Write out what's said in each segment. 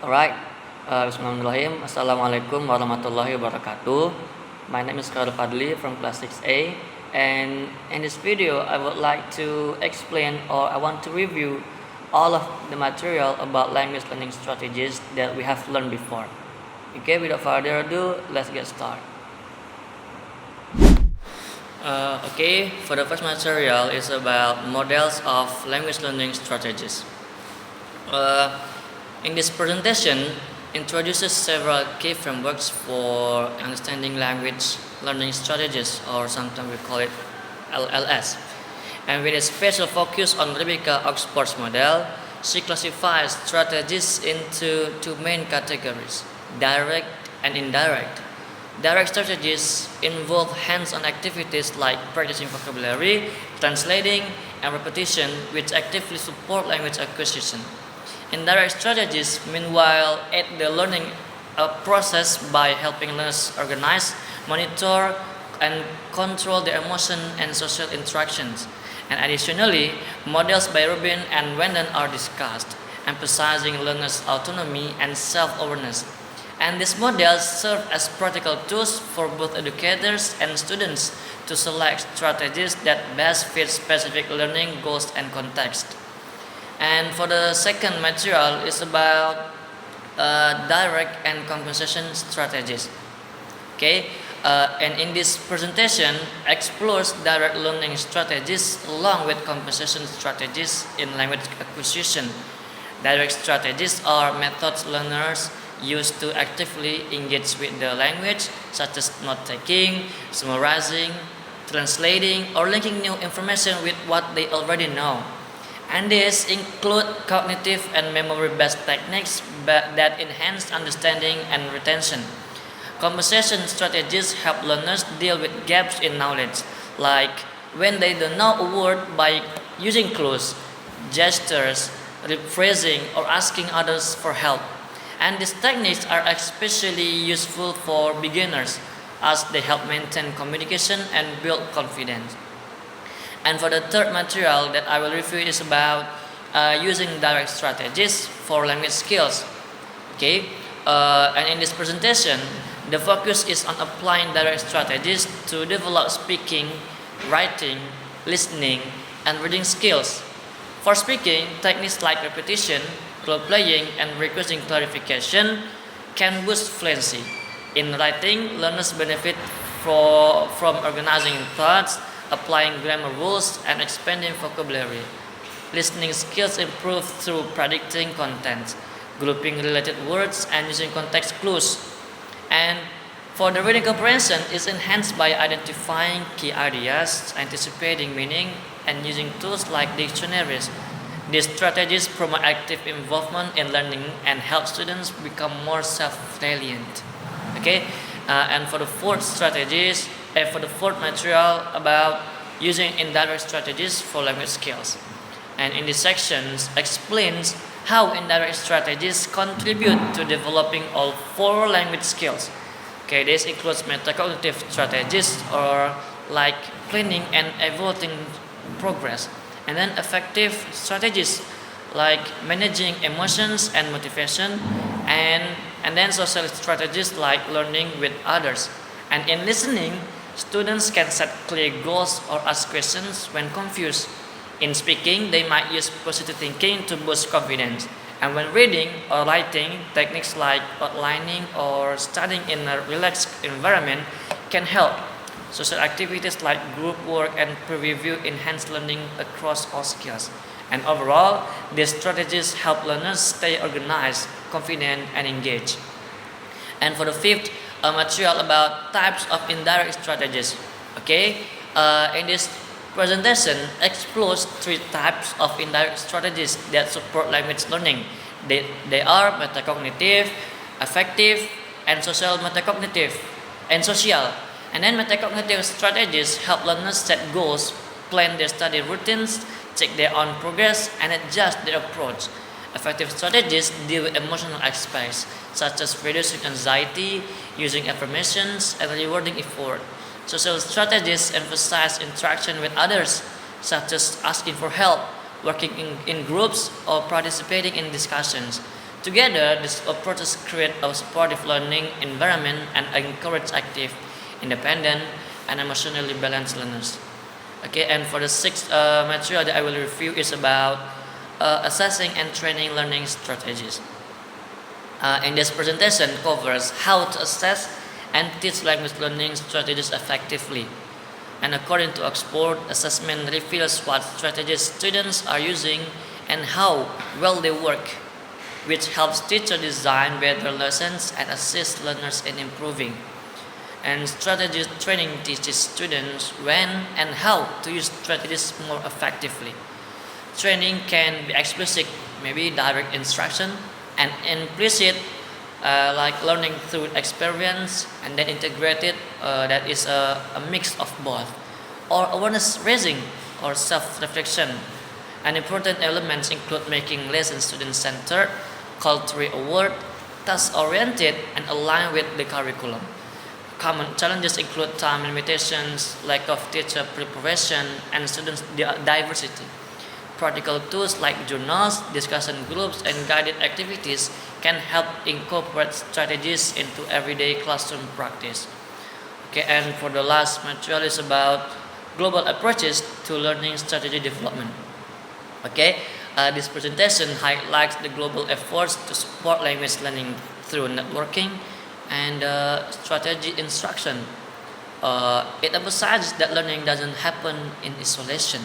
Alright, Bismillahirrahmanirrahim. Assalamualaikum warahmatullahi wabarakatuh. My name is Khairul Fadli from class 6A, and in this video I would like to explain, or I want to review all of the material about language learning strategies that we have learned before. Okay, without further ado, let's get started. Okay, for the first material is about models of language learning strategies. In this presentation, introduces several key frameworks for understanding language learning strategies, or sometimes we call it LLS. And with a special focus on Rebecca Oxford's model, she classifies strategies into two main categories: direct and indirect. Direct strategies involve hands-on activities like practicing vocabulary, translating, and repetition, which actively support language acquisition. Indirect strategies, meanwhile, aid the learning process by helping learners organize, monitor, and control their emotion and social interactions. And additionally, models by Rubin and Wenden are discussed, emphasizing learners' autonomy and self-awareness. And these models serve as practical tools for both educators and students to select strategies that best fit specific learning goals and context. And for the second material is about direct and compensation strategies. Okay, and in this presentation explores direct learning strategies along with compensation strategies in language acquisition. Direct strategies are methods learners use to actively engage with the language, such as note-taking, summarizing, translating, or linking new information with what they already know. And these include cognitive and memory-based techniques that enhance understanding and retention. Conversation strategies help learners deal with gaps in knowledge, like when they don't know a word, by using clues, gestures, rephrasing, or asking others for help. And these techniques are especially useful for beginners, as they help maintain communication and build confidence. And for the third material that I will review is about using direct strategies for language skills. Okay, and in this presentation, the focus is on applying direct strategies to develop speaking, writing, listening, and reading skills. For speaking, techniques like repetition, role playing, and requesting clarification can boost fluency. In writing, learners benefit from organizing thoughts, applying grammar rules, and expanding vocabulary. Listening skills improve through predicting content, grouping related words, and using context clues. And for the reading comprehension is enhanced by identifying key ideas, anticipating meaning, and using tools like dictionaries. These strategies promote active involvement in learning and help students become more self-reliant. Okay, and for the fourth material about using indirect strategies for language skills. And in this section explains how indirect strategies contribute to developing all four language skills. Okay, this includes metacognitive strategies, or like planning and evaluating progress, and then effective strategies like managing emotions and motivation, and then social strategies like learning with others. And in listening, students can set clear goals or ask questions when confused. In speaking, they might use positive thinking to boost confidence. And when reading or writing, techniques like outlining or studying in a relaxed environment can help. Social activities like group work and peer review enhance learning across all skills. And overall, these strategies help learners stay organized, confident, and engaged. And for the fifth material about types of indirect strategies. Okay, in this presentation explores three types of indirect strategies that support language learning. They are metacognitive, affective, and social metacognitive, and social. And then metacognitive strategies help learners set goals, plan their study routines, check their own progress, and adjust their approach. Effective strategies deal with emotional aspects, such as reducing anxiety, using affirmations, and rewarding effort. Social strategies emphasize interaction with others, such as asking for help, working in groups, or participating in discussions. Together, these approaches create a supportive learning environment and encourage active, independent, and emotionally balanced learners. Okay, and for the sixth material that I will review is about assessing and training learning strategies. And this presentation covers how to assess and teach language learning strategies effectively. And according to Oxford, assessment reveals what strategies students are using and how well they work, which helps teachers design better lessons and assist learners in improving. And strategy training teaches students when and how to use strategies more effectively. Training can be explicit, maybe direct instruction, and implicit, like learning through experience, and then integrated, that is a mix of both, or awareness raising or self-reflection. And important elements include making lessons student-centered, culturally aware, task-oriented, and aligned with the curriculum. Common challenges include time limitations, lack of teacher preparation, and student diversity. Practical tools like journals, discussion groups, and guided activities can help incorporate strategies into everyday classroom practice. Okay, and for the last material is about global approaches to learning strategy development. Okay, this presentation highlights the global efforts to support language learning through networking and strategy instruction. It emphasizes that learning doesn't happen in isolation.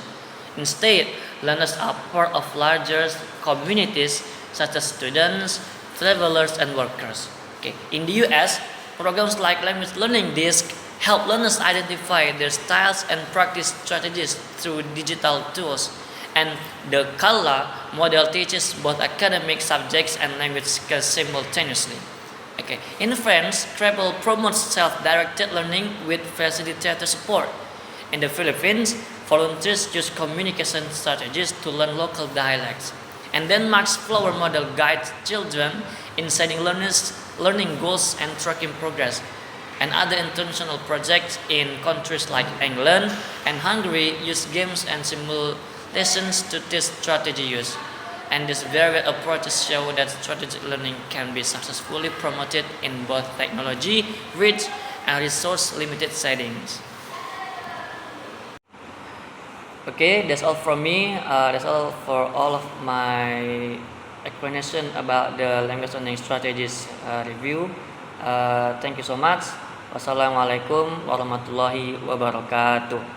Instead, learners are part of larger communities such as students, travelers, and workers. Okay. In the US, programs like Language Learning Disc help learners identify their styles and practice strategies through digital tools. And the CALA model teaches both academic subjects and language skills simultaneously. Okay. In France, Scrabble promotes self-directed learning with facilitator support. In the Philippines, volunteers use communication strategies to learn local dialects. And Denmark's Flower model guides children in setting learning goals and tracking progress. And other international projects in countries like England and Hungary use games and simulations to teach strategy use. And these various approaches show that strategic learning can be successfully promoted in both technology rich and resource limited settings. Okay, that's all from me. That's all for all of my explanation about the language learning strategies review. Thank you so much. Wassalamualaikum warahmatullahi wabarakatuh.